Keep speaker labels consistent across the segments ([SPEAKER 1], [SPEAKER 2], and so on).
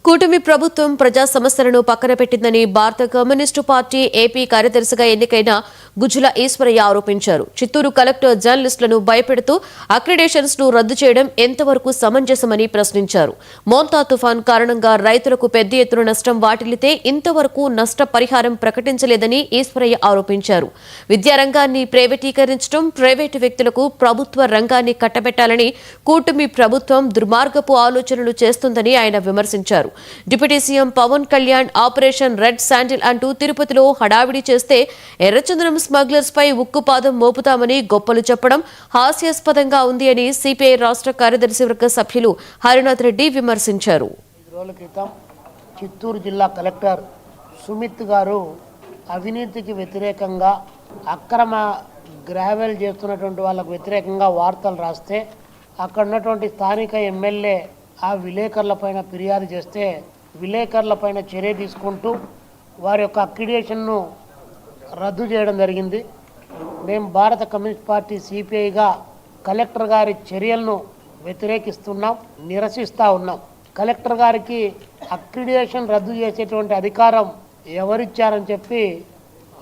[SPEAKER 1] కూటమి ప్రభుత్వం ప్రజా సమస్యలను పక్కన పెట్టిందని భారత కమ్యూనిస్టు పార్టీ ఏపీ కార్యదర్శిగా ఎన్నికైన గుజ్జుల ఈశ్వరయ్య ఆరోపించారు. చిత్తూరు కలెక్టర్ జర్నలిస్టులను భయపెడుతూ అక్రిడేషన్స్ ను రద్దు చేయడం ఎంతవరకు సమంజసమని ప్రశ్నించారు. మోంతా తుఫాన్ కారణంగా రైతులకు పెద్ద ఎత్తున నష్టం వాటిల్లితే ఇంతవరకు నష్ట పరిహారం ప్రకటించలేదని ఈశ్వరయ్య ఆరోపించారు. విద్యారంగాన్ని ప్రైవేటీకరించడం, ప్రైవేటు వ్యక్తులకు ప్రభుత్వ రంగాన్ని కట్టబెట్టాలని కూటమి ప్రభుత్వం దుర్మార్గపు ఆలోచనలు చేస్తుందని ఆయన విమర్శించారు. Deputy CM Pawan Kalyan operation red sandal అంటూ తిరుపతిలో హడావిడి చేస్తే ఎర్రచందనం స్మగ్లర్స్ పై ఉక్కుపాదం మోపుతామని గొప్పలు చెప్పడం హాస్యాస్పదంగా ఉంది అని సిపిఐ రాష్ట్ర కార్యదర్శి వర్గ సభ్యులు హరినాథ్ రెడ్డి విమర్శించారు.
[SPEAKER 2] చిత్తూరు జిల్లా కలెక్టర్ సుమిత్ గారు అవినీతికి వ్యతిరేకంగా అక్రమ గ్రావెల్ చేస్తున్నటువంటి వాళ్ళకు వ్యతిరేకంగా వార్తలు రాస్తే అక్కడ ఉన్నటువంటి స్థానిక ఎమ్మెల్యే ఆ విలేకరులపైన ఫిర్యాదు చేస్తే విలేకరులపైన చర్య తీసుకుంటూ వారి యొక్క అక్రిడేషన్ను రద్దు చేయడం జరిగింది. మేము భారత కమ్యూనిస్ట్ పార్టీ సిపిఐగా కలెక్టర్ గారి చర్యలను వ్యతిరేకిస్తున్నాం, నిరసిస్తూ ఉన్నాం. కలెక్టర్ గారికి అక్రిడేషన్ రద్దు చేసేటువంటి అధికారం ఎవరిచ్చారని చెప్పి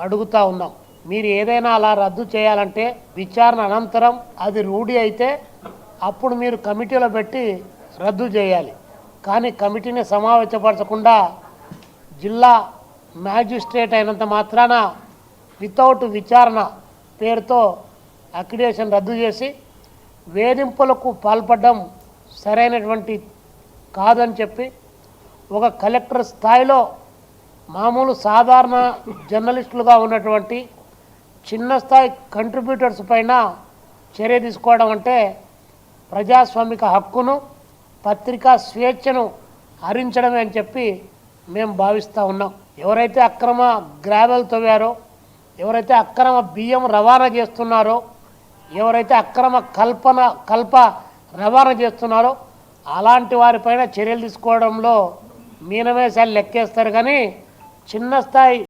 [SPEAKER 2] అడుగుతూ ఉన్నాం. మీరు ఏదైనా అలా రద్దు చేయాలంటే విచారణ అనంతరం అది రూఢి అయితే అప్పుడు మీరు కమిటీలో పెట్టి రద్దు చేయాలి. కానీ కమిటీని సమావేశపరచకుండా జిల్లా మ్యాజిస్ట్రేట్ అయినంత మాత్రాన వితౌట్ విచారణ పేరుతో అక్రిడేషన్ రద్దు చేసి వేధింపులకు పాల్పడడం సరైనటువంటి కాదని చెప్పి ఒక కలెక్టర్ స్థాయిలో మామూలు సాధారణ జర్నలిస్టులుగా ఉన్నటువంటి చిన్న స్థాయి కంట్రిబ్యూటర్స్ పైన చర్య తీసుకోవడం అంటే ప్రజాస్వామిక హక్కును, పత్రికా స్వేచ్ఛను హరించడమే అని చెప్పి మేము భావిస్తూ ఉన్నాం. ఎవరైతే అక్రమ గ్రావెల్ తవ్వారో, ఎవరైతే అక్రమ బియ్యం రవాణా చేస్తున్నారో, ఎవరైతే అక్రమ కల్ప రవాణా చేస్తున్నారో అలాంటి వారిపైన చర్యలు తీసుకోవడంలో మీనమేసాలు లెక్కేస్తారు. కానీ చిన్న స్థాయి